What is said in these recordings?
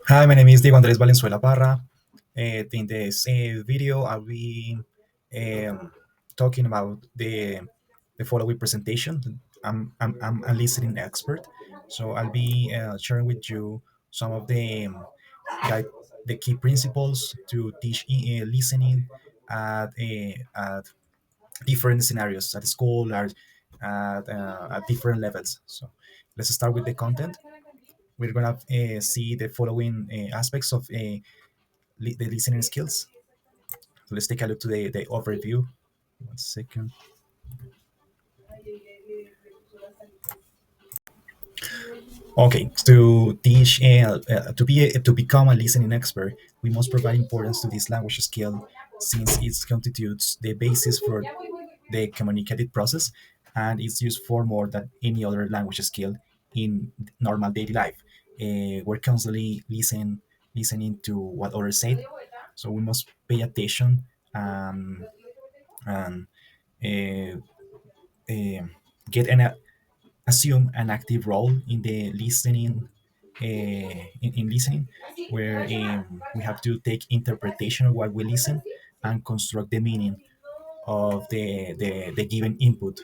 Hi, my name is Diego Andres Valenzuela Parra. In this video, I'll be um, talking about the following presentation. I'm a listening expert, so I'll be sharing with you some of guide, the key principles to teach listening at different scenarios at school or at different levels. So let's start with the content. We're gonna see the following aspects of the listening skills. So let's take a look to the overview. One second. Okay, to teach to become a listening expert, we must provide importance to this language skill since it constitutes the basis for the communicative process and is used for more than any other language skill in normal daily life. We're constantly listening to what others say, so we must pay attention and uh, uh, get an assume an active role in the listening in listening where we have to take interpretation of what we listen and construct the meaning of the given input.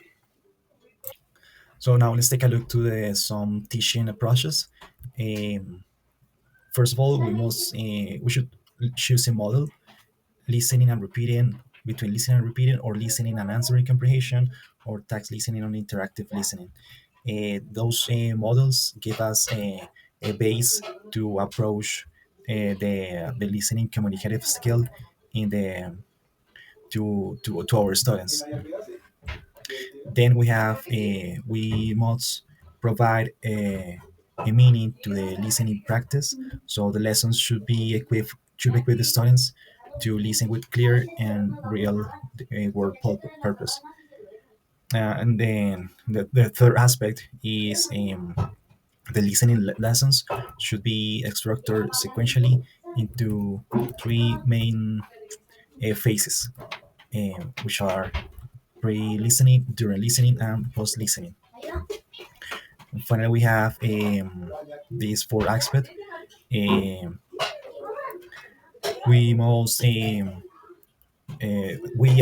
So now let's take a look to some teaching approaches. um, First of all, we should choose a model: listening and repeating, between listening and repeating, or listening and answering comprehension, or text listening and interactive listening. Those models give us a base to approach the listening communicative skill in the to our students. Then we must provide a meaning to the listening practice. So the lessons should equip the students to listen with clear and real purpose. And then the third aspect is the listening lessons should be structured sequentially into three main phases, which are pre-listening, during listening, and post-listening. Finally, we have these four aspects. Um, we must, we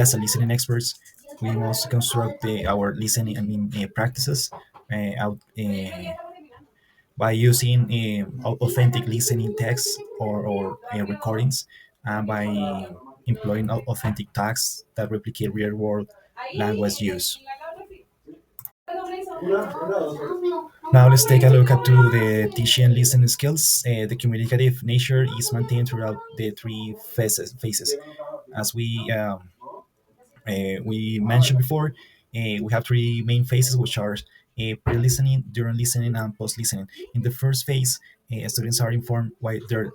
as a listening experts, we must construct our listening, practices out by using authentic listening texts or recordings, and by employing authentic tags that replicate real-world language use. Now let's take a look at to the teaching and listening skills. The communicative nature is maintained throughout the three phases. As we mentioned before, we have three main phases, which are pre-listening, during listening, and post-listening. In the first phase, students are informed why they're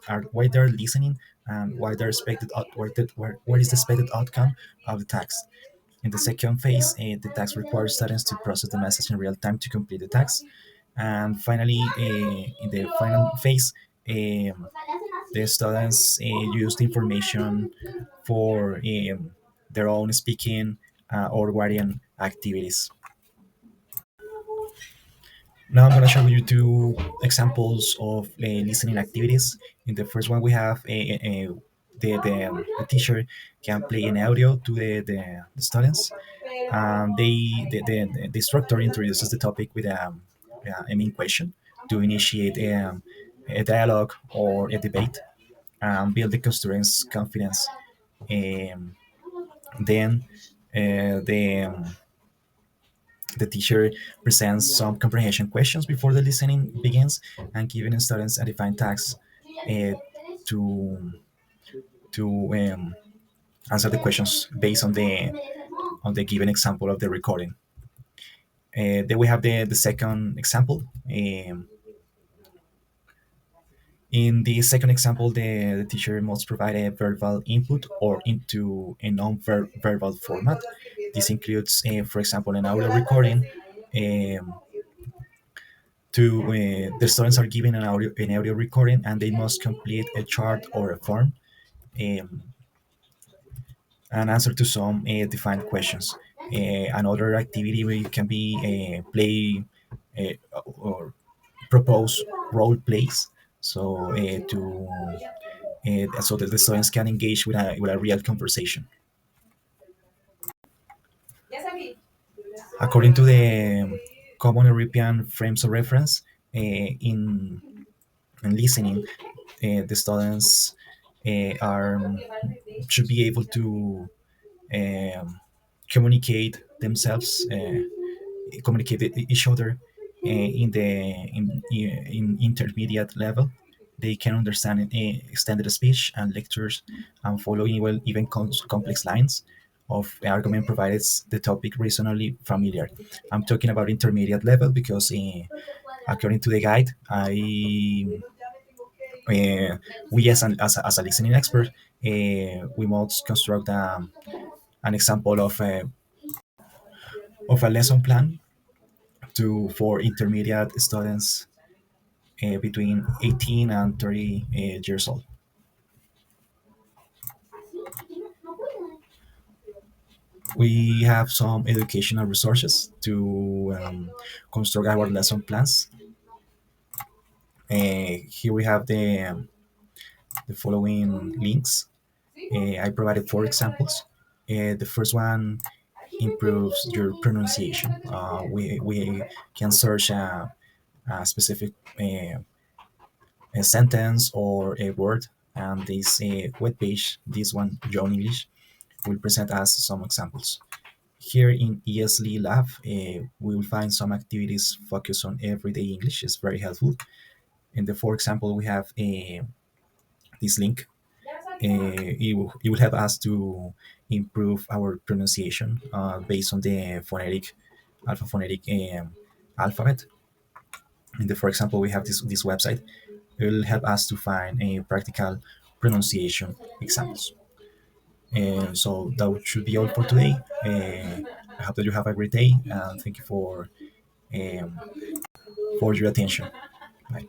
listening and why they're expected what is the expected outcome of the task. In the second phase, the task requires students to process the message in real time to complete the task. And finally, in the final phase, the students use the information for their own speaking or writing activities. Now I'm going to share with you two examples of listening activities. In the first one, we have the teacher can play an audio to the students. The instructor introduces the topic with a main question to initiate a dialogue or a debate and build the students' confidence. Um, then the teacher presents some comprehension questions before the listening begins and giving students a defined task uh, to to answer the questions based on the given example of the recording. Then we have the second example. In the second example, the teacher must provide a verbal input or into a non-verbal format. This includes, for example, an audio recording. The students are given an audio recording and they must complete a chart or a form um, and answer to some defined questions. Another activity can be play or propose role plays. so so that the students can engage with a real conversation. According to the Common European Frames of Reference, in listening, the students are should be able to um, communicate themselves, communicate with each other in intermediate level. They can understand extended speech and lectures and following well even complex lines of argument provided the topic reasonably familiar. I'm talking about intermediate level because according to the guide, we as a listening expert, we must construct an example of a lesson plan to for intermediate students between 18 and 30 years old. We have some educational resources to construct our lesson plans. Here we have the following links. I provided four examples. The first one improves your pronunciation. We can search a specific a sentence or a word, and this web page, this one, John English, will present us some examples. Here in ESL Lab, we will find some activities focused on everyday English. It's very helpful. For example, we have this link. It will help us to improve our pronunciation based on the alphabet. Alphabet. For example, we have this website. It will help us to find a practical pronunciation examples. And so that should be all for today. I hope that you have a great day, and thank you um, for your attention. Bye.